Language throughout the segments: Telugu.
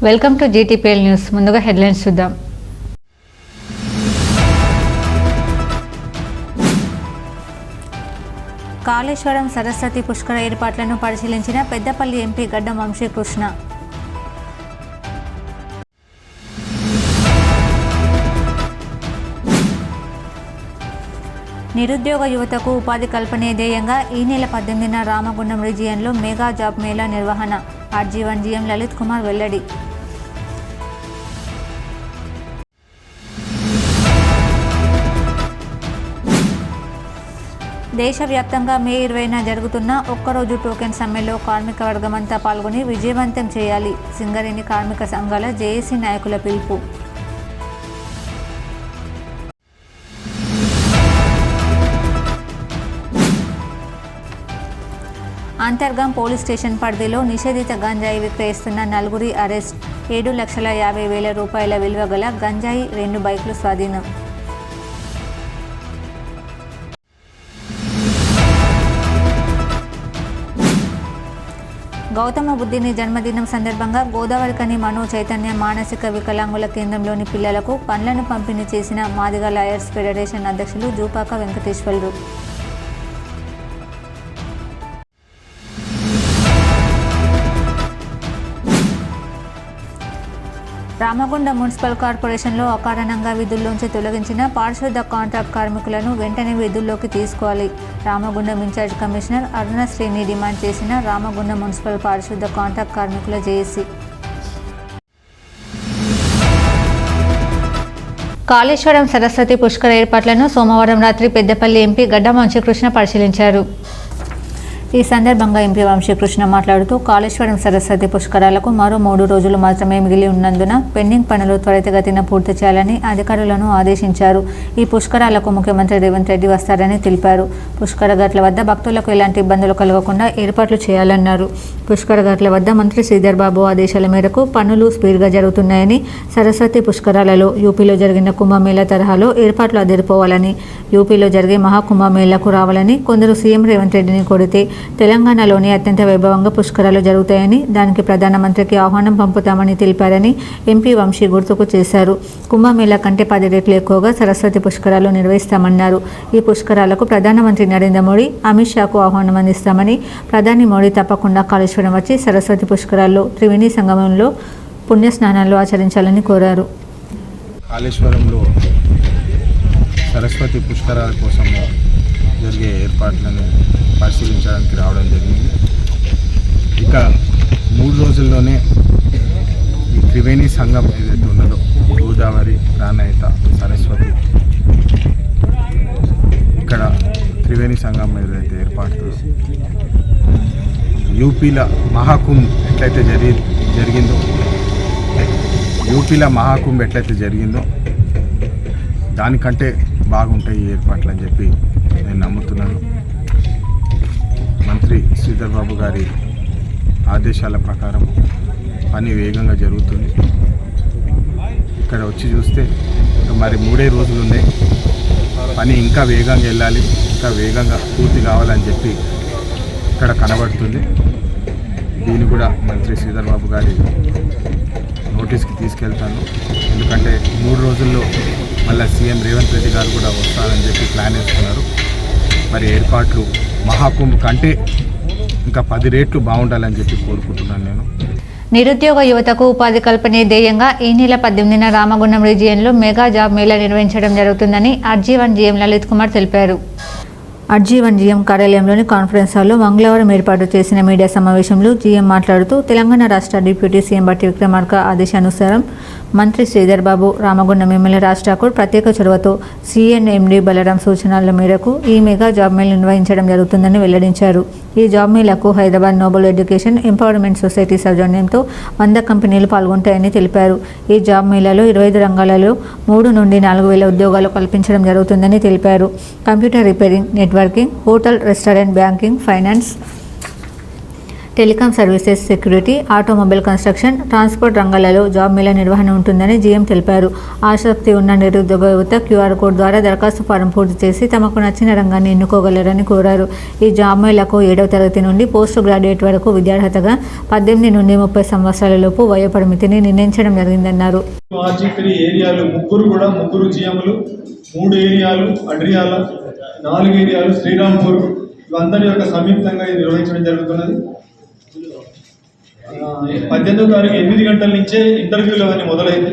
Welcome to GTPL news. ముందుగా హెడ్లైన్స్ చూద్దాం. కాళేశ్వరం సరస్వతి పుష్కర ఏర్పాట్లను పరిశీలించిన పెద్దపల్లి ఎంపీ గడ్డం వంశీకృష్ణ. నిరుద్యోగ యువతకు ఉపాధి కల్పనే ధ్యేయంగా ఈ నెల 18న రామగుండం రీజియన్లో మెగా జాబ్ మేళా నిర్వహణ. ఆర్జీవన్ జీఎం లలిత్ కుమార్ వెల్లడి. దేశవ్యాప్తంగా మే 20న జరుగుతున్న ఒక్కరోజు టోకెన్ సమ్మెలో కార్మిక వర్గమంతా పాల్గొని విజయవంతం చేయాలి. సింగరేణి కార్మిక సంఘాల జేఏసీ నాయకుల పిలుపు. అంతర్గం పోలీస్ స్టేషన్ పరిధిలో నిషేధిత గంజాయి విక్రయిస్తున్న నలుగురి అరెస్ట్. 7,50,000 రూపాయల విలువ గల గంజాయి, 2 బైకులు స్వాధీనం. గౌతమ బుద్ధుని జన్మదినం సందర్భంగా గోదావరికని మనో చైతన్య మానసిక వికలాంగుల కేంద్రంలోని పిల్లలకు పండ్లను పంపిణీ చేసిన మాదిగ లాయర్స్ ఫెడరేషన్ అధ్యక్షులు జూపాక వెంకటేశ్వర్లు. రామగుండం మున్సిపల్ కార్పొరేషన్లో అకారణంగా విధుల్లోంచి తొలగించిన పారిశుద్ధ కాంట్రాక్ట్ కార్మికులను వెంటనే విధుల్లోకి తీసుకోవాలి. రామగుండం ఇన్ఛార్జ్ కమిషనర్ అరుణశ్రీని డిమాండ్ చేసిన రామగుండం మున్సిపల్ పారిశుద్ధ కాంట్రాక్ట్ కార్మికుల జేఏసీ. కాళేశ్వరం సరస్వతి పుష్కర ఏర్పాట్లను సోమవారం రాత్రి పెద్దపల్లి ఎంపీ గడ్డం వంశీకృష్ణ పరిశీలించారు. ఈ సందర్భంగా ఎంపీ వంశీకృష్ణ మాట్లాడుతూ కాళేశ్వరం సరస్వతి పుష్కరాలకు మరో 3 రోజులు మాత్రమే మిగిలి ఉన్నందున పెండింగ్ పనులు త్వరితగతిన పూర్తి చేయాలని అధికారులను ఆదేశించారు. ఈ పుష్కరాలకు ముఖ్యమంత్రి రేవంత్ రెడ్డి వస్తారని తెలిపారు. పుష్కర ఘాట్ల వద్ద భక్తులకు ఎలాంటి ఇబ్బందులు కలగకుండా ఏర్పాట్లు చేయాలన్నారు. పుష్కర ఘాట్ల వద్ద మంత్రి శ్రీధర్ బాబు ఆదేశాల మేరకు పనులు స్పీడ్గా జరుగుతున్నాయని, సరస్వతి పుష్కరాలలో యూపీలో జరిగిన కుంభమేళా తరహాలో ఏర్పాట్లు అదిరిపోవాలని, యూపీలో జరిగే మహాకుంభమేళాకు రావాలని కొందరు సీఎం రేవంత్ రెడ్డిని కోరితే తెలంగాణలోని అత్యంత వైభవంగా పుష్కరాలు జరుగుతాయని, దానికి ప్రధానమంత్రికి ఆహ్వానం పంపుతామని తెలిపారని ఎంపీ వంశీ గుర్తుకు చేశారు. కుంభమేళా కంటే 10 రెట్లు ఎక్కువగా సరస్వతి పుష్కరాలు నిర్వహిస్తామన్నారు. ఈ పుష్కరాలకు ప్రధానమంత్రి నరేంద్ర మోడీ, అమిత్ షాకు ఆహ్వానం అందిస్తామని, ప్రధాని మోడీ తప్పకుండా కాళేశ్వరం వచ్చి సరస్వతి పుష్కరాల్లో త్రివేణి సంగమంలో పుణ్యస్నానాలు ఆచరించాలని కోరారు. కాళేశ్వరంలో సరస్వతి పుష్కరాల కోసం జరిగే ఏర్పాట్లను పరిశీలించడానికి రావడం జరిగింది. ఇక 3 రోజుల్లోనే ఈ త్రివేణి సంఘం ఏదైతే ఉన్నదో, గోదావరి, ప్రాణహిత, సరస్వతి, ఇక్కడ త్రివేణి సంఘం ఏదైతే ఏర్పాటు యూపీల మహాకుంభ్ ఎట్లయితే జరిగిందో దానికంటే బాగుంటాయి ఈ ఏర్పాట్లు అని చెప్పి నేను నమ్ముతున్నాను. మంత్రి శ్రీధర్ బాబు గారి ఆదేశాల ప్రకారం పని వేగంగా జరుగుతుంది. ఇక్కడ వచ్చి చూస్తే మరి 3 రోజులు ఉన్నాయి, పని ఇంకా వేగంగా వెళ్ళాలి, ఇంకా వేగంగా పూర్తి కావాలని చెప్పి ఇక్కడ కనబడుతుంది. దీన్ని కూడా మంత్రి శ్రీధర్ బాబు గారి నోటీస్కి తీసుకెళ్తాను. ఎందుకంటే 3 రోజుల్లో మళ్ళీ సీఎం రేవంత్ రెడ్డి గారు కూడా వస్తారని చెప్పి ప్లాన్ వేస్తున్నారు. మరి ఏర్పాట్లు మహాకుంభ్ కంటే ఇంకా 10 రెట్లు బాగుండాలని చెప్పి కోరుకుంటున్నాను నేను. నిరుద్యోగ యువతకు ఉపాధి కల్పనే ధ్యేయంగా ఈ నెల 18న రామగుండం రీజియన్లో మెగా జాబ్ మేళా నిర్వహించడం జరుగుతుందని ఆర్జీవన్ జీఎం లలిత్ కుమార్ తెలిపారు. ఆర్జీవన్ జీఎం కార్యాలయంలోని కాన్ఫరెన్స్ హాల్లో మంగళవారం ఏర్పాటు చేసిన మీడియా సమావేశంలో జీఎం మాట్లాడుతూ తెలంగాణ రాష్ట్ర డిప్యూటీ సీఎం బట్టి విక్రమార్క ఆదేశానుసారం మంత్రి శ్రీధర్ బాబు, రామగుండం ఎమ్మెల్యే రాజ్ ఠాకూర్ ప్రత్యేక చొరవతో సీఎన్ఎండీ బలరాం సూచనల మేరకు ఈ మెగా జాబ్ మేళా నిర్వహించడం జరుగుతుందని వెల్లడించారు. ఈ జాబ్ మేళాకు Hyderabad Noble education empowerment society సౌజన్యంతో 100 కంపెనీలు పాల్గొంటాయని తెలిపారు. ఈ జాబ్ మేళాలో 25 రంగాలలో 3 నుండి 4,000 ఉద్యోగాలు కల్పించడం జరుగుతుందని తెలిపారు. Computer repairing, networking, hotel, restaurant, banking, finance, telecom services, security, automobile construction, transport రంగాలలో జాబ్ మేళా నిర్వహణ ఉంటుందని జీఎం తెలిపారు. ఆసక్తి ఉన్న నిరుద్యోగ యువత క్యూఆర్ కోడ్ ద్వారా దరఖాస్తు ఫారం పూర్తి చేసి తమకు నచ్చిన రంగాన్ని ఎన్నుకోగలరని కోరారు. ఈ జాబ్ మేళాకు 7వ తరగతి నుండి పోస్ట్ గ్రాడ్యుయేట్ వరకు విద్యార్హతగా 18 నుండి 30 సంవత్సరాల లోపు వయో పరిమితిని నిర్ణయించడం జరిగిందన్నారు. ముగ్గురు జీఎంలు, 3 ఏరియాలు అడ్రియాల, 4 ఏరియాలు శ్రీరాంపూర్, ఇవందరి యొక్క సంయుక్తంగా ఇది నిర్వహించడం జరుగుతున్నది. 18వ తారీఖు 8 గంటల నుంచే ఇంటర్వ్యూలు అవన్నీ మొదలైంది.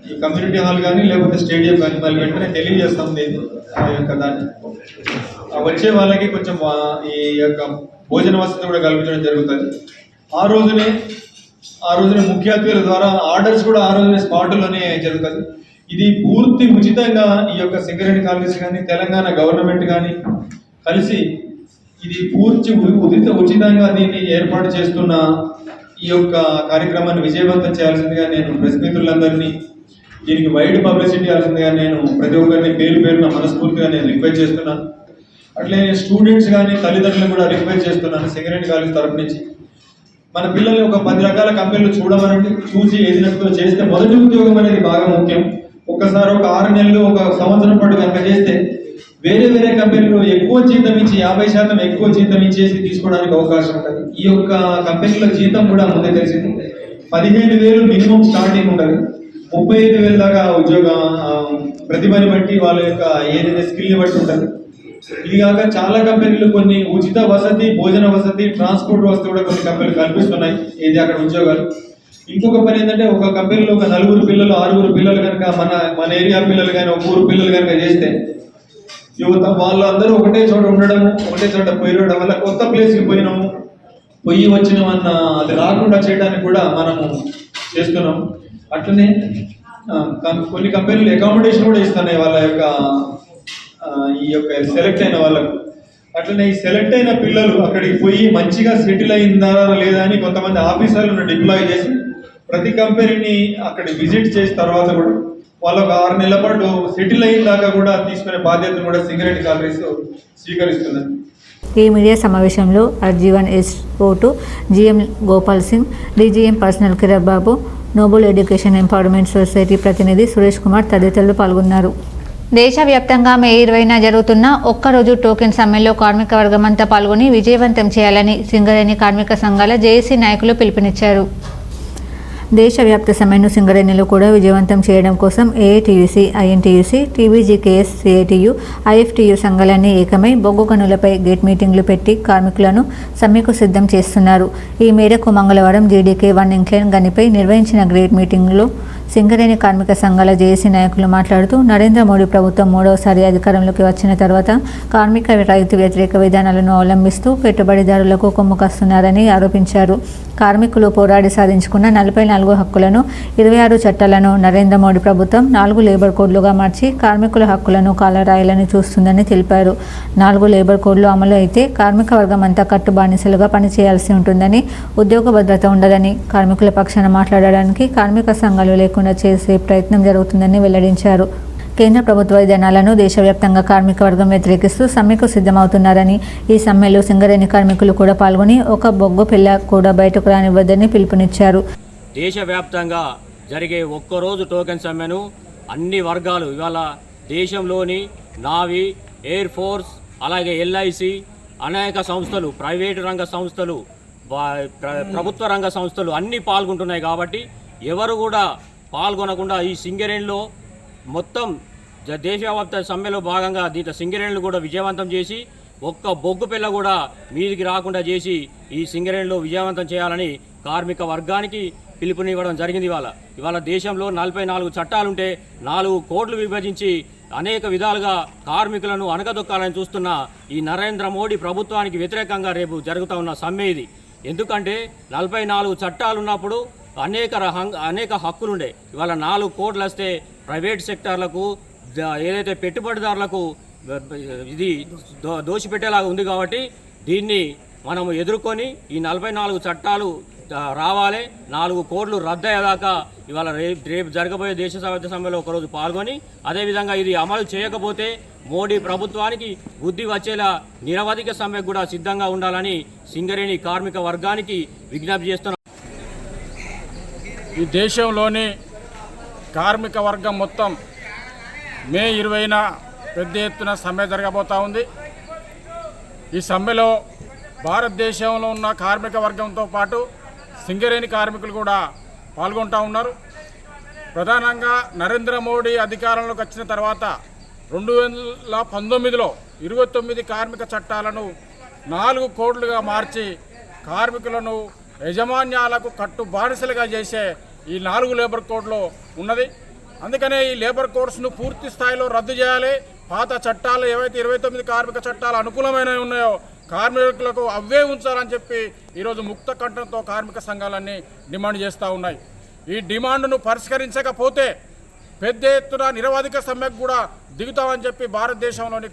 ఈ కమ్యూనిటీ హాల్ కానీ లేకపోతే స్టేడియం కానీ మళ్ళీ వెంటనే తెలియజేస్తాం నేను ఆ యొక్క దాన్ని. వచ్చే వాళ్ళకి కొంచెం ఈ యొక్క భోజన వసతి కూడా కల్పించడం జరుగుతుంది. ఆ రోజునే ముఖ్య అతిథుల ద్వారా ఆర్డర్స్ కూడా ఆ రోజునే స్పాట్లోనే జరుగుతుంది. ఇది పూర్తి ఉచితంగా ఈ యొక్క సింగరేణి కాలేజ్ కానీ తెలంగాణ గవర్నమెంట్ కానీ కలిసి ఇది పూర్తి ఉచితంగా దీన్ని ఏర్పాటు చేస్తున్న ఈ యొక్క కార్యక్రమాన్ని విజయవంతం చేయాల్సిందిగా నేను ప్రెస్ మిత్రులందరినీ దీనికి వైడ్ పబ్లిసిటీ ఇవ్వాల్సిందిగా నేను ప్రతి ఒక్కరిని పేరున మనస్ఫూర్తిగా నేను రిక్వెస్ట్ చేస్తున్నాను. అట్లే స్టూడెంట్స్ కానీ తల్లిదండ్రులు కూడా రిక్వెస్ట్ చేస్తున్నాను సింగరేణి కాలేజ్ తరఫు నుంచి. మన పిల్లల్ని ఒక 10 రకాల కంపెనీలు చూడమనండి, చూసి ఏదినతో చేస్తే మొదటి ఉద్యోగం అనేది బాగా ముఖ్యం. ఒక్కసారి ఒక 6 నెలలు, ఒక సంవత్సరం పాటు కనుక చేస్తే వేరే కంపెనీలో ఎక్కువ జీతం ఇచ్చి 50% ఎక్కువ జీతం ఇచ్చేసి తీసుకోవడానికి అవకాశం ఉంటుంది. ఈ యొక్క కంపెనీలో జీతం కూడా ముందే తెలిసింది 15,000 మినిమం స్టార్టింగ్ ఉంటుంది. 35,000 దాకా ఉద్యోగం ప్రతిభని బట్టి వాళ్ళ యొక్క ఏదైతే స్కిల్ని బట్టి ఉంటుంది. ఇది కాక చాలా కంపెనీలు కొన్ని ఉచిత వసతి, భోజన వసతి, ట్రాన్స్పోర్ట్ వసతి కూడా కొన్ని కంపెనీలు కల్పిస్తున్నాయి. ఇది అక్కడ ఉద్యోగాలు. ఇంకొక పని ఏంటంటే ఒక కంపెనీలో ఒక 4 పిల్లలు, 6 పిల్లలు కనుక మన ఏరియా పిల్లలు కానీ ఒక 3 పిల్లలు కనుక చేస్తే యువత వాళ్ళందరూ ఒకటే చోట ఉండడము, ఒకటే చోట పోయడం వల్ల కొత్త ప్లేస్కి పోయి వచ్చినామన్న అది రాకుండా చేయడానికి కూడా మనము చేస్తున్నాం. అట్లనే కొన్ని కంపెనీలు అకామిడేషన్ కూడా ఇస్తున్నాయి వాళ్ళ యొక్క ఈ యొక్క సెలెక్ట్ అయిన వాళ్ళకు. అట్లనే ఈ సెలెక్ట్ అయిన పిల్లలు అక్కడికి పోయి మంచిగా సెటిల్ అయిందా లేదా అని కొంతమంది ఆఫీసర్లను డిప్లాయ్ చేసి ప్రతి కంపెనీని అక్కడ విజిట్ చేసిన తర్వాత కూడా వాళ్ళకు 6 నెలల పాటు సెటిల్ అయిన దాకా కూడా తీసుకునే బాధ్యతను కూడా సింగరేణి కాలేజ్ స్వీకరిస్తున్నారు. ఈ మీడియా సమావేశంలో అర్జీవన్ S.O.2, GM Gopal Singh, DGM personnel Kiran Babu, Noble education empowerment society ప్రతినిధి సురేష్ కుమార్ తదితరులు పాల్గొన్నారు. దేశవ్యాప్తంగా మే 20న జరుగుతున్న ఒక్కరోజు టోకెన్ సమ్మెలో కార్మిక వర్గమంతా పాల్గొని విజయవంతం చేయాలని సింగరేణి కార్మిక సంఘాల జేఏసీ నాయకులు పిలుపునిచ్చారు. దేశవ్యాప్త సమ్మెను సింగరేణిలో కూడా విజయవంతం చేయడం కోసం AITUC, INTUC, TBGKS, CITU, IFTU సంఘాలన్నీ ఏకమై బొగ్గు గనులపై గేట్ మీటింగ్లు పెట్టి కార్మికులను సమ్మెకు సిద్ధం చేస్తున్నారు. ఈ మేరకు మంగళవారం GDK 1 ఇంక్లైన్ గనిపై నిర్వహించిన గ్రేట్ మీటింగ్లో సింగరేణి కార్మిక సంఘాల జేఏసీ నాయకులు మాట్లాడుతూ నరేంద్ర మోడీ ప్రభుత్వం 3వసారి అధికారంలోకి వచ్చిన తర్వాత కార్మిక రైతు వ్యతిరేక విధానాలను అవలంబిస్తూ పెట్టుబడిదారులకు కొమ్ము కాస్తున్నారని ఆరోపించారు. కార్మికులు పోరాడి సాధించుకున్న 44 హక్కులను, 26 చట్టాలను నరేంద్ర మోడీ ప్రభుత్వం 4 లేబర్ కోడ్లుగా మార్చి కార్మికుల హక్కులను కాలరాయాలని చూస్తుందని తెలిపారు. 4 లేబర్ కోడ్లు అమలు అయితే కార్మిక వర్గం అంతా కట్టుబానిసలుగా పనిచేయాల్సి ఉంటుందని, ఉద్యోగ భద్రత ఉండదని, కార్మికుల పక్షాన మాట్లాడడానికి కార్మిక సంఘాలు లేకుండా చేసే ప్రయత్నం జరుగుతుందని వెల్లడించారు. కేంద్ర ప్రభుత్వ విధానాలను దేశవ్యాప్తంగా కార్మిక వర్గం వ్యతిరేకిస్తూ సమ్మెకు సిద్ధమవుతున్నారని, ఈ సమ్మెలో సింగరేణి కార్మికులు కూడా పాల్గొని ఒక బొగ్గు పిల్ల కూడా బయటకు రానివ్వద్దని పిలుపునిచ్చారు. దేశవ్యాప్తంగా జరిగే ఒక్కరోజు టోకెన్ సమ్మెను అన్ని వర్గాలు ఇవాళ దేశంలోని నావీ, ఎయిర్ ఫోర్స్, అలాగే LIC అనేక సంస్థలు, ప్రైవేటు రంగ సంస్థలు, ప్రభుత్వ రంగ సంస్థలు అన్నీ పాల్గొంటున్నాయి. కాబట్టి ఎవరు కూడా పాల్గొనకుండా ఈ సింగరేణిలో మొత్తం దేశవ్యాప్త సమ్మెలో భాగంగా దీంట్లో సింగరేణులు కూడా విజయవంతం చేసి ఒక్క బొగ్గు పిల్ల కూడా మీదికి రాకుండా చేసి ఈ సింగరేణిలో విజయవంతం చేయాలని కార్మిక వర్గానికి పిలుపునివ్వడం జరిగింది. ఇవాళ దేశంలో 44 చట్టాలుంటే 4 కోడ్లు విభజించి అనేక విధాలుగా కార్మికులను అనగదొక్కాలని చూస్తున్న ఈ నరేంద్ర మోడీ ప్రభుత్వానికి వ్యతిరేకంగా రేపు జరుగుతూ ఉన్న సమ్మె ఇది. ఎందుకంటే 44 చట్టాలు ఉన్నప్పుడు అనేక హక్కులుండే. ఇవాళ 4 కోడ్లు వస్తే ప్రైవేట్ సెక్టార్లకు ఏదైతే పెట్టుబడిదారులకు ఇది దోషిపెట్టేలాగా ఉంది. కాబట్టి దీన్ని మనము ఎదుర్కొని ఈ 44 చట్టాలు రావాలి, 4 కోడ్లు రద్దు అయ్యేదాకా ఇవాళ రేపు జరగబోయే దేశ సాహిత్య సమ్మెలో ఒకరోజు పాల్గొని, అదేవిధంగా ఇది అమలు చేయకపోతే మోడీ ప్రభుత్వానికి బుద్ధి వచ్చేలా నిరవధిక సమ్మెకు కూడా సిద్ధంగా ఉండాలని సింగరేణి కార్మిక వర్గానికి విజ్ఞప్తి చేస్తున్నాం. ఈ దేశంలోని కార్మిక వర్గం మొత్తం మే 20న పెద్ద ఎత్తున సమ్మె జరగబోతూ ఉంది. ఈ సమ్మెలో భారతదేశంలో ఉన్న కార్మిక వర్గంతో పాటు సింగరేణి కార్మికులు కూడా పాల్గొంటూ ఉన్నారు. ప్రధానంగా నరేంద్ర మోడీ అధికారంలోకి వచ్చిన తర్వాత 2019లో 29 కార్మిక చట్టాలను 4 కోడ్లుగా మార్చి కార్మికులను యజమాన్యాలకు కట్టు బానిసలుగా చేసే ఈ 4 లేబర్ కోడ్లో ఉన్నది. అందుకనే ఈ లేబర్ కోడ్స్ను పూర్తి స్థాయిలో రద్దు చేయాలి. పాత చట్టాలు ఏవైతే 29 కార్మిక చట్టాలు అనుకూలమైనవి ఉన్నాయో కార్మికులకు అవే ఉంచాలని చెప్పి ఈరోజు ముక్త కంఠంతో కార్మిక సంఘాలన్నీ డిమాండ్ చేస్తూ ఉన్నాయి. ఈ డిమాండ్ను పరిష్కరించకపోతే పెద్ద ఎత్తున నిరవధిక సమ్మెకు కూడా దిగుతామని చెప్పి భారతదేశంలోని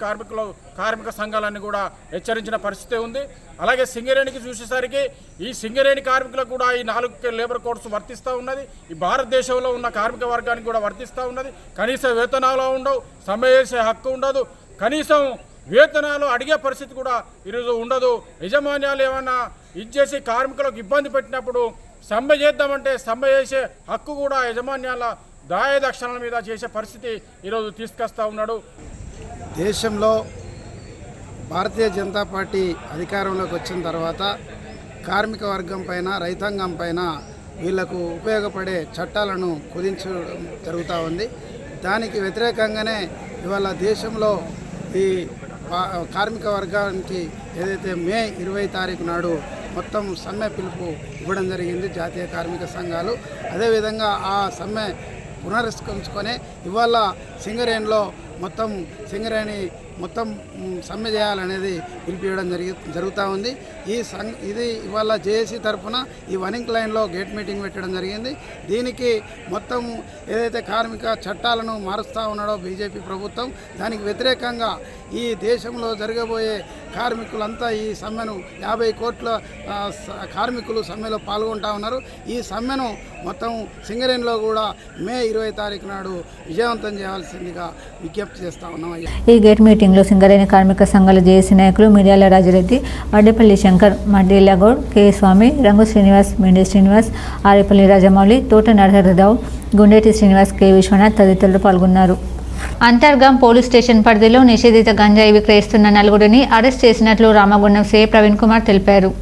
కార్మిక సంఘాలన్నీ కూడా హెచ్చరించిన పరిస్థితి ఉంది. అలాగే సింగరేణికి చూసేసరికి ఈ సింగరేణి కార్మికులకు కూడా ఈ 4 లేబర్ కోడ్స్ వర్తిస్తూ ఉన్నది. ఈ భారతదేశంలో ఉన్న కార్మిక వర్గానికి కూడా వర్తిస్తూ ఉన్నది. కనీస వేతనాలు ఉండవు, సమ్మె చేసే హక్కు ఉండదు, కనీసం వేతనాలు అడిగే పరిస్థితి కూడా ఈరోజు ఉండదు. యజమాన్యాలు ఏమన్నా ఇచ్చేసి కార్మికులకు ఇబ్బంది పెట్టినప్పుడు సమ్మె చేద్దామంటే సమ్మె చేసే హక్కు కూడా యజమాన్యాల దాయదక్షణల మీద చేసే పరిస్థితి ఈరోజు తీసుకొస్తూ ఉన్నాడు. దేశంలో భారతీయ జనతా పార్టీ అధికారంలోకి వచ్చిన తర్వాత కార్మిక వర్గం పైన, రైతాంగం పైన వీళ్లకు ఉపయోగపడే చట్టాలను కుదించడం జరుగుతూ ఉంది. దానికి వ్యతిరేకంగానే ఇవాళ దేశంలో ఈ కార్మిక వర్గానికి ఏదైతే మే 20 తారీఖు నాడు మొత్తం సమ్మె పిలుపు ఇవ్వడం జరిగింది జాతీయ కార్మిక సంఘాలు. అదేవిధంగా ఆ సమ్మె పునరుస్కరించుకొని ఇవాళ సింగరేణిలో సింగరేణి మొత్తం సమ్మె చేయాలనేది పిలిపివ్వడం జరుగుతూ ఉంది. ఇది ఇవాళ జేఏసీ తరఫున ఈ వనింగ్ లైన్లో గేట్ మీటింగ్ పెట్టడం జరిగింది. దీనికి మొత్తం ఏదైతే కార్మిక చట్టాలను మారుస్తూ ఉన్నాడో బీజేపీ ప్రభుత్వం, దానికి వ్యతిరేకంగా ఈ దేశంలో జరగబోయే కార్మికులంతా ఈ సమ్మెను 50 కోట్ల కార్మికులు సమ్మెలో పాల్గొంటూ ఉన్నారు. ఈ సమ్మెను మొత్తం సింగరేణిలో కూడా మే 20 తారీఖు నాడు విజయవంతం చేయాల్సిందిగా విజ్ఞప్తి చేస్తూ ఉన్నాం. ఈ గేట్ మీటింగ్లో సింగరేణి కార్మిక సంఘాల జేఏసీ నాయకులు మిర్యాల రాజిరెడ్డి, వడ్డేపల్లి శంకర్, మడ్డీల గౌడ్, కె స్వామి, రంగు శ్రీనివాస్, మెండి శ్రీనివాస్, ఆరేపల్లి రాజమౌళి, తోట నరహరరావు, గుండేటి శ్రీనివాస్, కె విశ్వనాథ్ తదితరులు పాల్గొన్నారు. అంతర్గాం పోలీస్ స్టేషన్ పరిధిలో నిషేధిత గంజాయి విక్రయిస్తున్న 4గురిని అరెస్ట్ చేసినట్లు రామగుండం సిఐ ప్రవీణ్ కుమార్ తెలిపారు.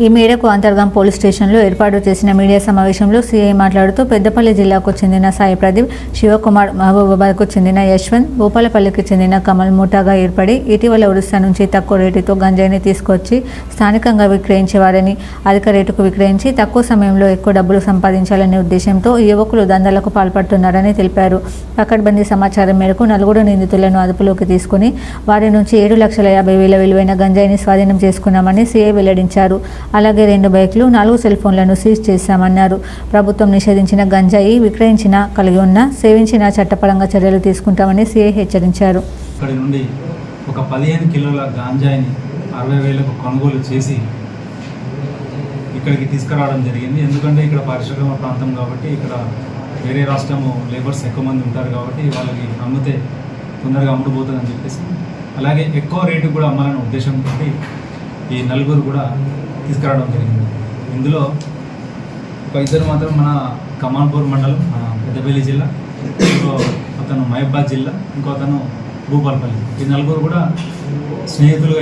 ఈ మేరకు అంతర్గాం పోలీస్ స్టేషన్లో ఏర్పాటు చేసిన మీడియా సమావేశంలో సీఐ మాట్లాడుతూ పెద్దపల్లి జిల్లాకు చెందిన సాయి ప్రదీప్, శివకుమార్, మహబూబాబాద్కు చెందిన యశ్వంత్, భూపాలపల్లికి చెందిన కమల్ ముఠాగా ఏర్పడి ఇటీవల ఒడిశా నుంచి తక్కువ రేటుతో గంజాయిని తీసుకొచ్చి స్థానికంగా విక్రయించేవారని, అధిక రేటుకు విక్రయించి తక్కువ సమయంలో ఎక్కువ డబ్బులు సంపాదించాలనే ఉద్దేశంతో ఈ యువకులు దందాలకు పాల్పడుతున్నారని తెలిపారు. పకడ్బందీ సమాచారం మేరకు 4 నిందితులను అదుపులోకి తీసుకుని వారి నుంచి 7,50,000 విలువైన గంజాయిని స్వాధీనం చేసుకున్నామని సీఐ వెల్లడించారు. అలాగే 2 బైక్లు, 4 సెల్ ఫోన్లను సీజ్ చేశామన్నారు. ప్రభుత్వం నిషేధించిన గంజాయి విక్రయించిన, కలిగి ఉన్న, సేవించిన చట్టపరంగా చర్యలు తీసుకుంటామని సీఐ హెచ్చరించారు. ఇక్కడి నుండి ఒక 15 కిలోల గాంజాయిని 60,000కు కొనుగోలు చేసి ఇక్కడికి తీసుకురావడం జరిగింది. ఎందుకంటే ఇక్కడ పరిశ్రమ ప్రాంతం కాబట్టి ఇక్కడ వేరే రాష్ట్రము లేబర్స్ ఎక్కువ మంది ఉంటారు కాబట్టి వాళ్ళకి అమ్మితే తొందరగా అమ్ముడుపోతుందని చెప్పేసి, అలాగే ఎక్కువ రేటు కూడా అమ్మాలనే ఉద్దేశంతో ఈ 4 కూడా తీసుకురావడం జరిగింది. ఇందులో ఒక 2 మాత్రం మన కమాన్పూర్ మండలం, పెద్దపల్లి జిల్లా, ఇంకో అతను మహబాద్ జిల్లా, ఇంకో అతను భూపాలపల్లి. ఈ 4 కూడా స్నేహితులుగా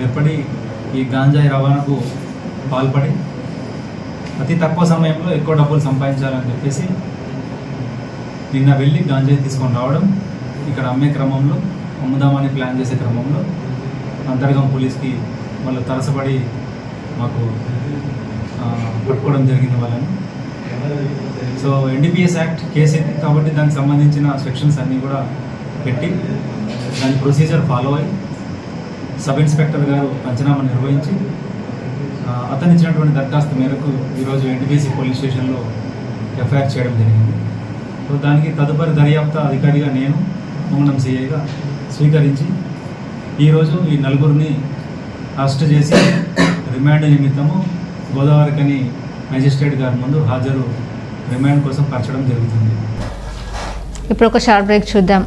ఏర్పడి ఈ గాంజాయి రవాణాకు పాల్పడి అతి తక్కువ సమయంలో ఎక్కువ డబ్బులు సంపాదించాలని చెప్పేసి నిన్న వెళ్ళి గాంజాయి తీసుకొని రావడం, ఇక్కడ అమ్మే క్రమంలో, అమ్ముదామని ప్లాన్ చేసే క్రమంలో అంతర్గం పోలీస్కి వాళ్ళు తరసపడి మాకు పట్టుకోవడం జరిగింది వాళ్ళని. సో ఎన్డీపీఎస్ యాక్ట్ కేసు ఇది కాబట్టి దానికి సంబంధించిన సెక్షన్స్ అన్నీ కూడా పెట్టి దాని ప్రొసీజర్ ఫాలో అయ్యి సబ్ ఇన్స్పెక్టర్ గారు పంచనామా నిర్వహించి అతను ఇచ్చినటువంటి దరఖాస్తు మేరకు ఈరోజు ఎన్టీపీసీ పోలీస్ స్టేషన్లో ఎఫ్ఐఆర్ చేయడం జరిగింది. సో దానికి తదుపరి దర్యాప్తు అధికారిగా నేను, మంగళం సిఐగా స్వీకరించి ఈరోజు ఈ 4 గురిని అరెస్ట్ చేసి రిమాండ్ నిమిత్తము గోదావరిఖని మేజిస్ట్రేట్ గారి ముందు హాజరు రిమాండ్ కోసం పరచడం జరుగుతుంది. ఇప్పుడు ఒక షార్ట్ బ్రేక్ చూద్దాం.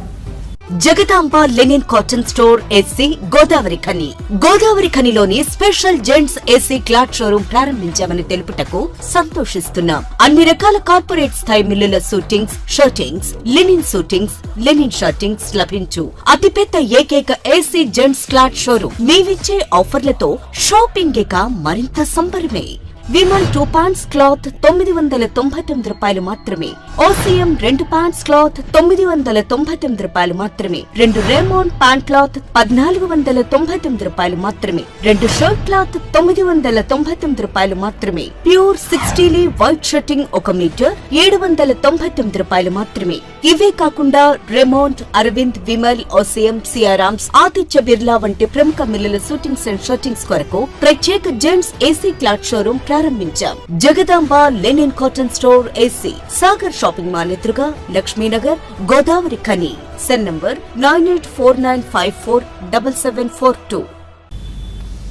Jagadamba linen cotton store SC Godavarikhani. గోదావరిఖనిలోని special gents SC cloth showroom ప్రారంభించామని తెలుపుటకు సంతోషిస్తున్నాం. అన్ని రకాల కార్పొరేట్ స్థాయి మిల్లుల suitings, shirtings, linen suitings, linen shirtings లభించు అతిపెద్ద ఏకైక ఎస్సీ జెంట్స్ క్లాత్ షోరూం. మేమిచ్చే ఆఫర్లతో షాపింగ్ ఇక మరింత సంబరమే. విమల్ 2 పాంట్స్ క్లాత్ 999 రూపాయలు మాత్రమే. ఓసిఎం 2 పాంట్స్ క్లాత్ 999 రూపాయలు మాత్రమే. 2 రేమోన్ ప్యాంట్ క్లాత్ 1499 రూపాయలు మాత్రమే. 2 షర్ట్ క్లాత్ 999 రూపాయలు మాత్రమే. ప్యూర్ 60 వైట్ షర్టింగ్ 1 మీటర్ 799 రూపాయలు మాత్రమే. ఇవే కాకుండా రెమోంట్, అరవింద్, విమల్, ఓసిఎం, సియారామ్స్, ఆదిత్య బిర్లా వంటి ప్రముఖ మిల్లుల షూటింగ్స్ అండ్ షర్టింగ్స్ కొరకు ప్రత్యేక జెంట్స్ ఏసీ క్లాత్ షోరూం ప్రారంభించాం. Jagadamba linen cotton store AC, Sagar shopping mall ఎదురుగా, Lakshminagar, Godavarikhani. Cell number 9849547742.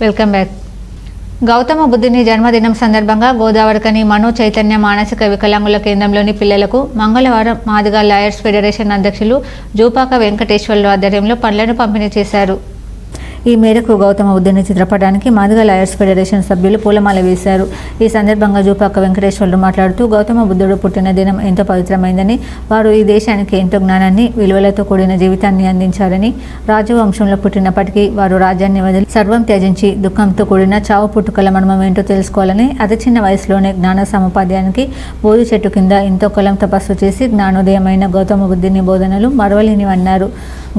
Welcome back. Gautama బుద్ధుని జన్మదినం సందర్భంగా గోదావరిఖని మనో చైతన్య మానసిక వికలాంగుల కేంద్రంలోని పిల్లలకు మంగళవారం మాదిగ లాయర్స్ ఫెడరేషన్ అధ్యక్షులు జూపాక వెంకటేశ్వర్లు ఆధ్వర్యంలో పండ్లను పంపిణీ చేశారు. ఈ మేరకు గౌతమ బుద్ధుని చిత్రపటానికి మాదిగ లాయర్స్ ఫెడరేషన్ సభ్యులు పూలమాల వేశారు. ఈ సందర్భంగా జూపాక వెంకటేశ్వర్లు మాట్లాడుతూ గౌతమ బుద్ధుడు పుట్టిన దినం ఎంతో పవిత్రమైందని, వారు ఈ దేశానికి ఎంతో జ్ఞానాన్ని, విలువలతో కూడిన జీవితాన్ని అందించారని, రాజవంశంలో పుట్టినప్పటికీ వారు రాజ్యాన్ని వదిలి సర్వం త్యజించి దుఃఖంతో కూడిన చావు పుట్టుకల మర్మం ఏంటో తెలుసుకోవాలని అతి చిన్న వయసులోనే జ్ఞాన సముపాద్యానికి బోధి చెట్టు కింద ఎంతో కాలం తపస్సు చేసి జ్ఞానోదయమైన గౌతమ బుద్ధుని బోధనలు మరవలేనివన్నారు.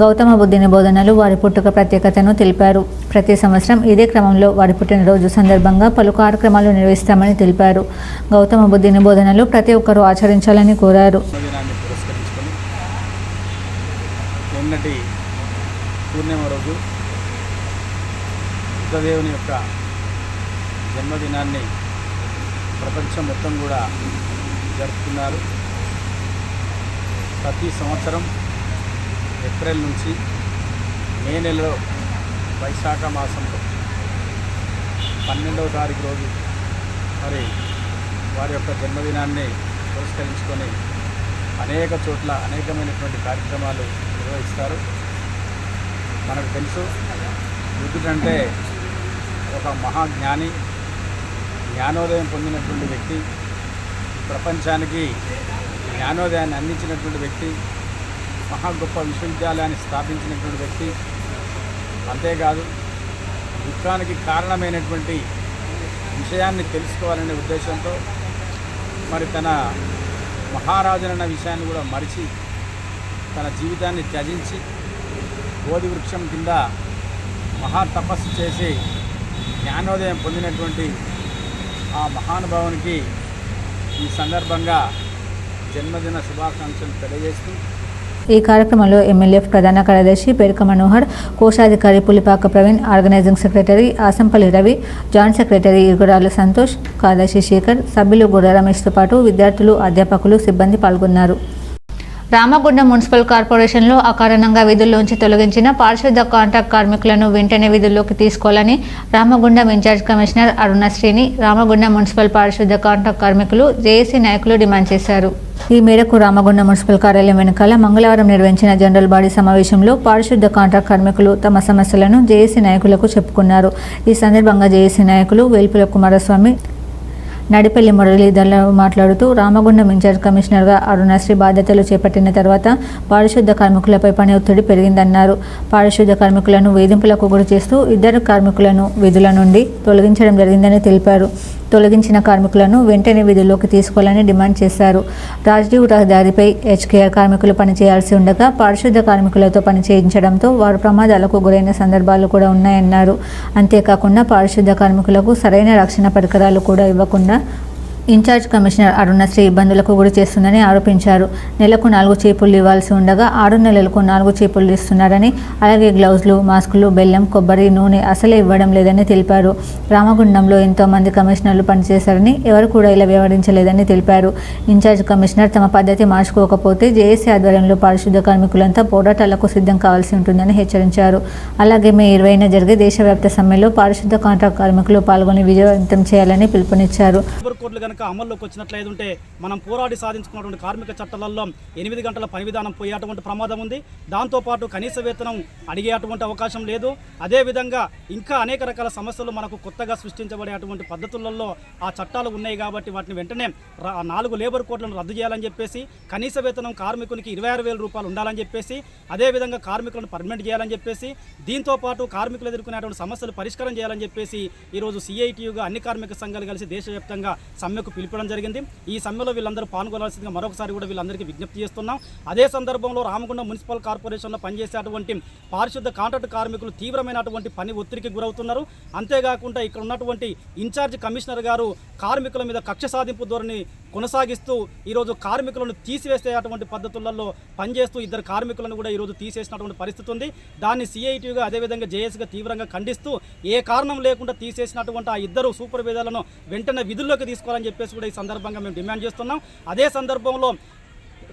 గౌతమ బుద్ధుని బోధనలు వారి పుట్టుక ప్రత్యేకతను తెలిపారు. ప్రతి సంవత్సరం ఇదే క్రమంలో వారి పుట్టినరోజు సందర్భంగా పలు కార్యక్రమాలు నిర్వహిస్తామని తెలిపారు. గౌతమ బుద్ధుని బోధనలు ప్రతి ఒక్కరూ ఆచరించాలని కోరారు. నిన్నటి పూర్ణిమ రోజు బుద్ధదేవుని యొక్క జన్మదినాన్ని ప్రపంచం మొత్తం కూడా జరుపుతున్నారు. ప్రతి సంవత్సరం ఏప్రిల్ నుంచి మే నెలలో వైశాఖ మాసంలో 12వ తారీఖు రోజు మరి వారి యొక్క జన్మదినాన్ని పురస్కరించుకొని అనేక చోట్ల అనేకమైనటువంటి కార్యక్రమాలు నిర్వహిస్తారు. మనకు తెలుసు, బుద్ధుడంటే ఒక మహాజ్ఞాని, జ్ఞానోదయం పొందినటువంటి వ్యక్తి, ప్రపంచానికి జ్ఞానోదయాన్ని అందించినటువంటి వ్యక్తి, మహా గొప్ప విశ్వవిద్యాలయాన్ని స్థాపించినటువంటి వ్యక్తి. అంతేకాదు, దుఃఖానికి కారణమైనటువంటి విషయాన్ని తెలుసుకోవాలనే ఉద్దేశంతో మరి తన మహారాజునన్న విషయాన్ని కూడా మరిచి తన జీవితాన్ని త్యజించి బోధి వృక్షం కింద మహా తపస్సు చేసి జ్ఞానోదయం పొందినటువంటి ఆ మహానుభావునికి ఈ సందర్భంగా జన్మదిన శుభాకాంక్షలు తెలియజేస్తూ ఈ కార్యక్రమంలో ఎమ్మెల్యే ప్రధాన కార్యదర్శి పేర్క మనోహర్, కోశాధికారి Pulipaka Praveen, organising secretary Asampalli Ravi, joint secretary Igurala Santosh, కార్యదర్శి శేఖర్, సభ్యులు గుర్ర రమేష్తో పాటు విద్యార్థులు, అధ్యాపకులు, సిబ్బంది పాల్గొన్నారు. రామగుండం మున్సిపల్ కార్పొరేషన్లో అకారణంగా విధుల్లోంచి తొలగించిన పారిశుద్ధ కాంట్రాక్ట్ కార్మికులను వెంటనే విధుల్లోకి తీసుకోవాలని రామగుండం ఇన్ఛార్జ్ కమిషనర్ అరుణశ్రీని రామగుండం మున్సిపల్ పారిశుద్ధ కాంట్రాక్ట్ కార్మికులు, జేఏసీ నాయకులు డిమాండ్ చేశారు. ఈ మేరకు రామగుండం మున్సిపల్ కార్యాలయం వెనుకాల మంగళవారం నిర్వహించిన జనరల్ బాడీ సమావేశంలో పారిశుద్ధ కాంట్రాక్ట్ కార్మికులు తమ సమస్యలను జేఏసీ నాయకులకు చెప్పుకున్నారు. ఈ సందర్భంగా జేఏసీ నాయకులు వేల్పుల కుమారస్వామి, నడిపెల్లి మురళీధర్లు మాట్లాడుతూ రామగుండం ఇన్ఛార్జ్ కమిషనర్గా అరుణశ్రీ బాధ్యతలు చేపట్టిన తర్వాత పారిశుద్ధ కార్మికులపై పని ఒత్తిడి పెరిగిందన్నారు. పారిశుద్ధ కార్మికులను వేధింపులకు గురి చేస్తూ 2 కార్మికులను విధుల నుండి తొలగించడం జరిగిందని తెలిపారు. తొలగించిన కార్మికులను వెంటనే విధుల్లోకి తీసుకోవాలని డిమాండ్ చేశారు. రాజీవ్ రహదారిపై హెచ్కేఆర్ కార్మికులు పనిచేయాల్సి ఉండగా పారిశుద్ధ కార్మికులతో పని చేయించడంతో వారు ప్రమాదాలకు గురైన సందర్భాలు కూడా ఉన్నాయన్నారు. అంతేకాకుండా పారిశుద్ధ కార్మికులకు సరైన రక్షణ పరికరాలు కూడా ఇవ్వకుండా ఇన్ఛార్జ్ కమిషనర్ అరుణశ్రీ ఇబ్బందులకు గురి చేస్తుందని ఆరోపించారు. నెలకు 4 చీపుళ్లు ఇవ్వాల్సి ఉండగా 6 నెలలకు 4 చీపుళ్లు ఇస్తున్నారని, అలాగే గ్లౌజులు, మాస్కులు, బెల్లం, కొబ్బరి నూనె అసలే ఇవ్వడం లేదని తెలిపారు. రామగుండంలో ఎంతో మంది కమిషనర్లు పనిచేశారని, ఎవరు కూడా ఇలా వ్యవహరించలేదని తెలిపారు. ఇన్ఛార్జ్ కమిషనర్ తమ పద్ధతి మార్చుకోకపోతే జేఏసీ ఆధ్వర్యంలో పారిశుద్ధ కార్మికులంతా పోరాటాలకు సిద్ధం కావాల్సి ఉంటుందని హెచ్చరించారు. అలాగే మే 20న జరిగే దేశవ్యాప్త సమ్మెలో పారిశుద్ధ కాంట్రాక్ట్ కార్మికులు పాల్గొని విజయవంతం చేయాలని పిలుపునిచ్చారు. కనుక అమల్లోకి వచ్చినట్లయితే మనం పోరాడి సాధించుకున్నటువంటి కార్మిక చట్టాలలో 8 గంటల పని విధానం పోయేటువంటి ప్రమాదం ఉంది. దాంతోపాటు కనీస వేతనం అడిగేటువంటి అవకాశం లేదు. అదేవిధంగా ఇంకా అనేక రకాల సమస్యలు మనకు కొత్తగా సృష్టించబడేటువంటి పద్ధతులలో ఆ చట్టాలు ఉన్నాయి కాబట్టి వాటిని వెంటనే 4 లేబర్ కోడ్లను రద్దు చేయాలని చెప్పేసి, కనీస వేతనం కార్మికునికి 26,000 రూపాయలు ఉండాలని చెప్పేసి, అదేవిధంగా కార్మికులను పర్మనెంట్ చేయాలని చెప్పేసి, దీంతోపాటు కార్మికులు ఎదుర్కొనేటువంటి సమస్యలు పరిష్కారం చేయాలని చెప్పేసి ఈరోజు సిఐటియుగా అన్ని కార్మిక సంఘాలు కలిసి దేశవ్యాప్తంగా సమ్మెకు పిలుపడం జరిగింది. ఈ సమ్మెలో వీళ్ళందరూ పాల్గొనాల్సిందిగా మరొకసారి కూడా వీళ్ళందరికీ విజ్ఞప్తి చేస్తున్నాం. అదే సందర్భంలో రామగుండం మున్సిపల్ కార్పొరేషన్లో పనిచేసేటువంటి పారిశుద్ధ కాంట్రాక్ట్ కార్మికులు తీవ్రమైనటువంటి పని ఒత్తిడికి గురవుతున్నారు. అంతేకాకుండా ఇక్కడ ఉన్నటువంటి ఇన్ఛార్జ్ కమిషనర్ గారు కార్మికుల మీద కక్ష సాధింపు ధోరణి కొనసాగిస్తూ ఈరోజు కార్మికులను తీసివేసేటువంటి పద్ధతులలో పనిచేస్తూ 2 కార్మికులను కూడా ఈరోజు తీసేసినటువంటి పరిస్థితి ఉంది. దాన్ని సిఐటియుగా అదేవిధంగా జేఏసీగా తీవ్రంగా ఖండిస్తూ ఏ కారణం లేకుండా తీసేసినటువంటి ఆ 2 సూపర్వైజర్లను వెంటనే విధుల్లోకి తీసుకోవాలని చెప్పేసి కూడా ఈ సందర్భంగా మేము డిమాండ్ చేస్తున్నాం. అదే సందర్భంలో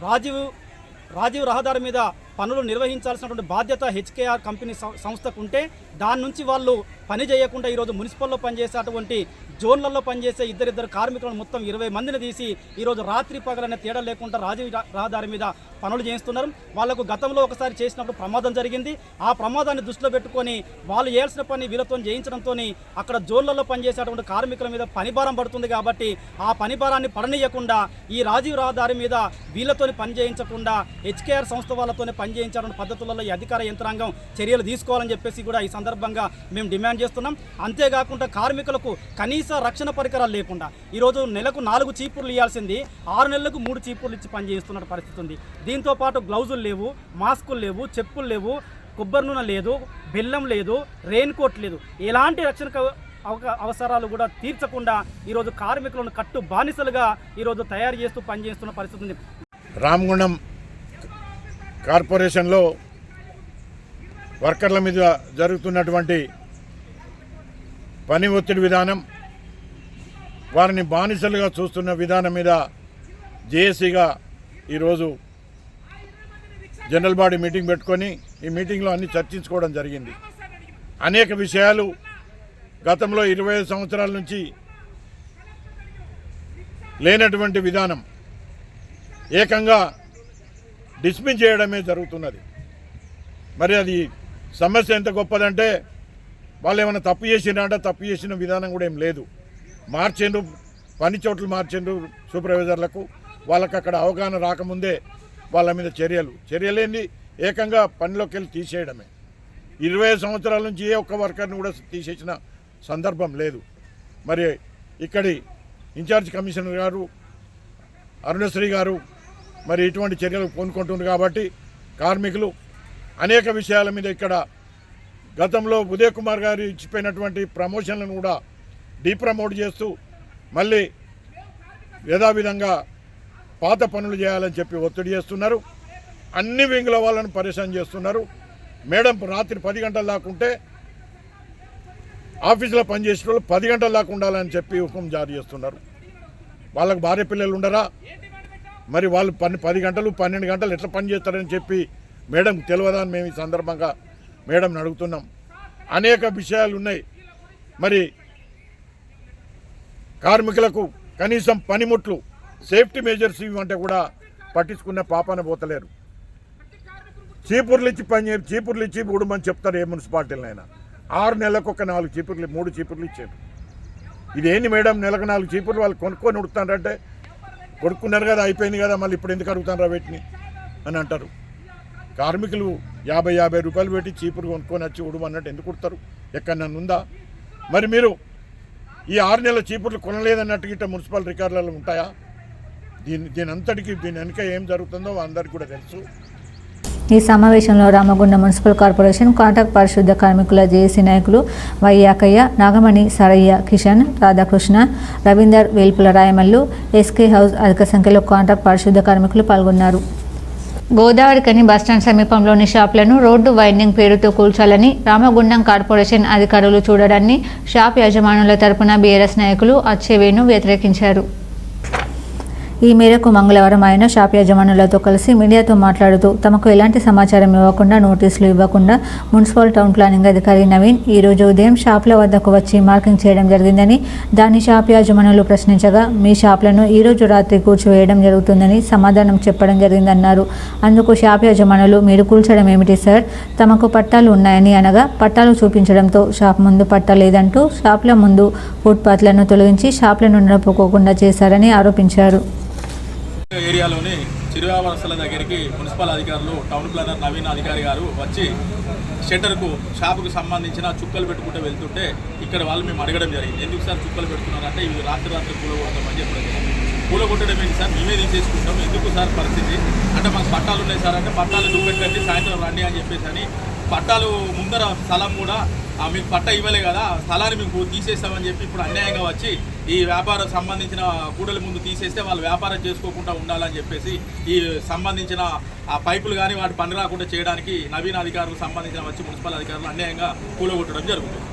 రాజీవ్ రహదారి మీద పనులు నిర్వహించాల్సినటువంటి బాధ్యత హెచ్కేఆర్ కంపెనీ సంస్థకు ఉంటే దాని నుంచి వాళ్ళు పని చేయకుండా ఈరోజు మున్సిపల్లో పనిచేసేటువంటి జోన్లలో పనిచేసే 2 కార్మికులను మొత్తం 20 మందిని తీసి ఈరోజు రాత్రి పగలనే తేడా లేకుండా రాజీవ్ రహదారి మీద పనులు చేస్తున్నారు. వాళ్లకు గతంలో ఒకసారి చేసినప్పుడు ప్రమాదం జరిగింది. ఆ ప్రమాదాన్ని దృష్టిలో పెట్టుకొని వాళ్ళు చేయాల్సిన పని వీళ్ళతో చేయించడంతో అక్కడ జోన్లలో పనిచేసేటువంటి కార్మికుల మీద పని భారం పడుతుంది. కాబట్టి ఆ పని భారాన్ని పడనీయకుండా ఈ రాజీవ్ రహదారి మీద వీళ్ళతో పని చేయించకుండా హెచ్కేఆర్ సంస్థ వాళ్ళతోనే పనిచేయించాలని పద్ధతులలో ఈ అధికార యంత్రాంగం చర్యలు తీసుకోవాలని చెప్పేసి కూడా ఈ సందర్భంగా మేము డిమాండ్ చేస్తున్నాం. అంతేకాకుండా కార్మికులకు కనీస రక్షణ పరికరాలు లేకుండా ఈరోజు నెలకు 4 చీపుర్లు ఇవ్వాల్సింది 6 నెలలకు 3 చీపుర్లు ఇచ్చి పనిచేస్తున్న పరిస్థితి ఉంది. దీంతోపాటు గ్లౌజులు లేవు, మాస్కులు లేవు, చెప్పులు లేవు, కొబ్బరి నూనె లేదు, బెల్లం లేదు, రెయిన్ కోట్ లేదు. ఎలాంటి రక్షణ అవసరాలు కూడా తీర్చకుండా ఈరోజు కార్మికులను కట్టు బానిసలుగా ఈరోజు తయారు చేస్తూ పనిచేస్తున్న పరిస్థితి ఉంది. రామగుండం కార్పొరేషన్లో వర్కర్ల మీద జరుగుతున్నటువంటి పని ఒత్తిడి విధానం, వారిని బానిసలుగా చూస్తున్న విధానం మీద జేఏసీగా ఈరోజు జనరల్ బాడీ మీటింగ్ పెట్టుకొని ఈ మీటింగ్లో అన్ని చర్చించుకోవడం జరిగింది. అనేక విషయాలు గతంలో 25 సంవత్సరాల నుంచి లేనటువంటి విధానం ఏకంగా డిస్మిస్ చేయడమే జరుగుతున్నది. మరి అది సమస్య ఎంత గొప్పదంటే వాళ్ళు ఏమైనా తప్పు చేసినారంటే తప్పు చేసిన విధానం కూడా ఏం లేదు. మార్చిండ్రు, పని చోట్లు మార్చిండ్రు సూపర్వైజర్లకు. వాళ్ళకి అక్కడ అవగాహన రాకముందే వాళ్ళ మీద చర్యలేంది ఏకంగా పనిలోకి వెళ్ళి తీసేయడమే. 25 సంవత్సరాల నుంచి ఏ ఒక్క వర్కర్ని కూడా తీసేసిన సందర్భం లేదు. మరి ఇక్కడి ఇన్ఛార్జ్ కమిషనర్ గారు అరుణశ్రీ గారు మరి ఇటువంటి చర్యలు పూనుకుంటున్నారు. కాబట్టి కార్మికులు అనేక విషయాల మీద ఇక్కడ గతంలో ఉదయ్ కుమార్ గారు ఇచ్చిపోయినటువంటి ప్రమోషన్లను కూడా డీప్రమోట్ చేస్తూ మళ్ళీ యథావిధంగా పాత పనులు చేయాలని చెప్పి ఒత్తిడి చేస్తున్నారు. అన్ని వింగుల వాళ్ళను పరేషాన్ చేస్తున్నారు. మేడం రాత్రి 10 గంటల దాకా ఉంటే ఆఫీసులో పనిచేసే వాళ్ళు 10 గంటల దాకా ఉండాలని చెప్పి హుకుం జారీ చేస్తున్నారు. వాళ్ళకు భార్య పిల్లలు ఉండరా? మరి వాళ్ళు 10 గంటలు 12 గంటలు ఎట్లా పని చేస్తారని చెప్పి మేడం తెలియదా అని మేము ఈ సందర్భంగా మేడంని అడుగుతున్నాం. అనేక విషయాలు ఉన్నాయి. మరి కార్మికులకు కనీసం పనిముట్లు, సేఫ్టీ మెజర్స్ ఇవ్వంటే కూడా పట్టించుకునే పాపాన పోతలేరు. చీపుర్లు ఇచ్చి ఊడమని చెప్తారు ఏ మున్సిపాలిటీలైనా. 6 నెలలకు ఒక 4 చీపుర్లు 3 చీపుర్లు ఇచ్చారు. ఇదేంటి మేడం నెలకు 4 చీపుర్లు వాళ్ళు కొనుక్కొని ఉడుతారంటే కొడుకున్నారు కదా అయిపోయింది కదా మళ్ళీ ఇప్పుడు ఎందుకు అడుగుతారా వీటిని అని అంటారు. కార్మికులు 50 రూపాయలు పెట్టి చీపురు కొనుక్కొని వచ్చి ఉడమన్నట్టు ఎందుకు కుడతారు? ఎక్కడన్నా ఉందా? మరి మీరు ఈ 6 నెలల చీపుర్లు కొనలేదన్నట్టు గిట్ట మున్సిపల్ రికార్డులలో ఉంటాయా? దీని వెనుక ఏం జరుగుతుందో అందరికీ కూడా తెలుసు. ఈ సమావేశంలో రామగుండం మున్సిపల్ కార్పొరేషన్ కాంట్రాక్ట్ పారిశుద్ధ కార్మికుల జేఏసీ నాయకులు వైయాకయ్య, నాగమణి, సరయ్య, కిషన్, రాధాకృష్ణ, రవీందర్, వేల్పుల రాయమల్లు, ఎస్కే హౌస్ అధిక సంఖ్యలో కాంట్రాక్ట్ పారిశుద్ధ కార్మికులు పాల్గొన్నారు. గోదావరికని బస్టాండ్ సమీపంలోని షాపులను రోడ్డు వైండింగ్ పేరుతో కూల్చాలని రామగుండం కార్పొరేషన్ అధికారులు చూడడాన్ని షాప్ యజమానుల తరపున బీఆర్ఎస్ నాయకులు అచ్చెవేణు వ్యతిరేకించారు. ఈ మేరకు మంగళవారం ఆయన షాప్ యజమానులతో కలిసి మీడియాతో మాట్లాడుతూ తమకు ఎలాంటి సమాచారం ఇవ్వకుండా, నోటీసులు ఇవ్వకుండా మున్సిపల్ టౌన్ ప్లానింగ్ అధికారి నవీన్ ఈ రోజు ఉదయం షాపుల వద్దకు వచ్చి మార్కింగ్ చేయడం జరిగిందని, దాన్ని షాప్ యజమానులు ప్రశ్నించగా మీ షాపులను ఈ రోజు రాత్రి కూల్చివేయడం జరుగుతుందని సమాధానం చెప్పడం జరిగిందన్నారు. అందుకు షాప్ యజమానులు మీరు కూల్చడం ఏమిటి సార్, తమకు పట్టాలు ఉన్నాయని అనగా పట్టాలు చూపించడంతో షాప్ ముందు పట్టా లేదంటూ షాపుల ముందు ఫుట్పాత్లను తొలగించి షాపులను నడుపుకోకుండా చేశారని ఆరోపించారు. ఏరియాలోని చిరు వ్యాపారస్తుల దగ్గరికి మున్సిపల్ అధికారులు టౌన్ ప్లానర్ నవీన్ అధికారి గారు వచ్చి షట్టర్కు షాపుకు సంబంధించిన చుక్కలు పెట్టుకుంటూ వెళ్తుంటే ఇక్కడ వాళ్ళు మేము అడగడం జరిగింది. ఎందుకు సార్ చుక్కలు పెడుతున్నారంటే ఇవి రాత్రి కూలగొడతామని చెప్పడం జరిగింది. కూలగొట్టడం ఏంటి సార్, మేమే తీసేసుకుంటాం, ఎందుకు సార్ పరిస్థితి అంటే మాకు పట్టాలు ఉన్నాయి సార్ అంటే పట్టాలు చూపెట్టండి, సాయంత్రం రండి అని చెప్పేసి అని పట్టాలు ముందర స్థలం కూడా మీకు పట్టా ఇవ్వలే కదా, స్థలాన్ని మీకు తీసేస్తామని చెప్పి ఇప్పుడు అన్యాయంగా వచ్చి ఈ వ్యాపారం సంబంధించిన కూడలి ముందు తీసేస్తే వాళ్ళు వ్యాపారం చేసుకోకుండా ఉండాలని చెప్పేసి ఈ సంబంధించిన ఆ పైపులు కానీ వాటి పని రాకుండా చేయడానికి నవీన అధికారులకు సంబంధించిన వచ్చి మున్సిపల్ అధికారులు అన్యాయంగా కూలగొట్టడం జరుగుతుంది.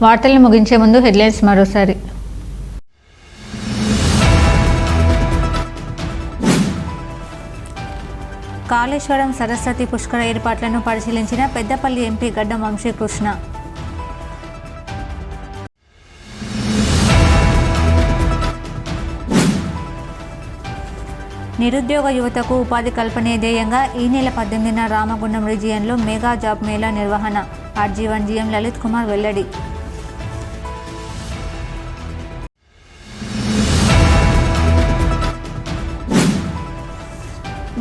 వార్తలు ముగించే ముందు హెడ్లైన్స్ మరోసారి. కాళేశ్వరం సరస్వతి పుష్కర ఏర్పాట్లను పరిశీలించిన పెద్దపల్లి ఎంపీ గడ్డం వంశీకృష్ణ. నిరుద్యోగ యువతకు ఉపాధి కల్పనే ధ్యేయంగా ఈ నెల 18న రామగుండం రీజియన్లో మెగా జాబ్ మేళా నిర్వహణ. ఆర్జీ1 జీఎం లలిత్ కుమార్ వెల్లడి.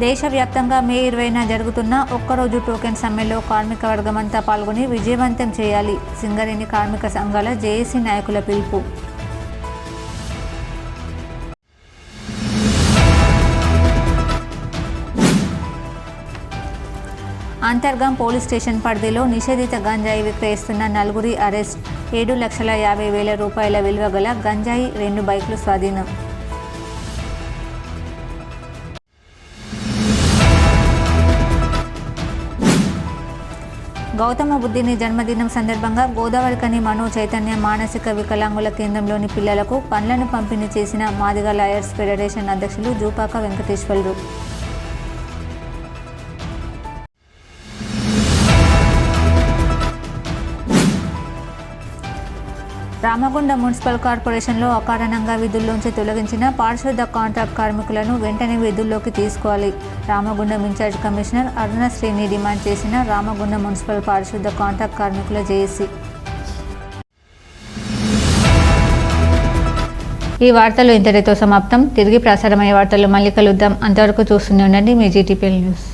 దేశవ్యాప్తంగా మే 20న జరుగుతున్న ఒక్కరోజు టోకెన్ సమ్మెలో కార్మిక వర్గమంతా పాల్గొని విజయవంతం చేయాలి. సింగరేణి కార్మిక సంఘాల జేఏసీ నాయకుల పిలుపు. అంతర్గం పోలీస్ స్టేషన్ పరిధిలో నిషేధిత గంజాయి విక్రయిస్తున్న 4 అరెస్ట్. 7,50,000 రూపాయల విలువ గల గంజాయి, 2 బైకులు స్వాధీనం. గౌతమ బుద్ధుని జన్మదినం సందర్భంగా గోదావరికని మనో చైతన్య మానసిక వికలాంగుల కేంద్రంలోని పిల్లలకు పండ్లను పంపిణీ చేసిన మాదిగ లాయర్స్ ఫెడరేషన్ అధ్యక్షులు జూపాక వెంకటేశ్వర్లు. రామగుండం మున్సిపల్ కార్పొరేషన్లో అకారణంగా విధుల్లోంచి తొలగించిన పారిశుద్ధ కాంట్రాక్ట్ కార్మికులను వెంటనే విధుల్లోకి తీసుకోవాలి. రామగుండం ఇన్ఛార్జ్ కమిషనర్ అరుణశ్రేణి డిమాండ్ చేసిన రామగుండం మున్సిపల్ పారిశుద్ధ కాంట్రాక్ట్ కార్మికుల జేఏసీ. ఈ వార్తలు ఇంతటితో సమాప్తం. తిరిగి ప్రసారమయ్యే వార్తలు మళ్ళీ కలుద్దాం. అంతవరకు చూస్తూనే ఉండండి మీ జీటీపీఎల్ న్యూస్.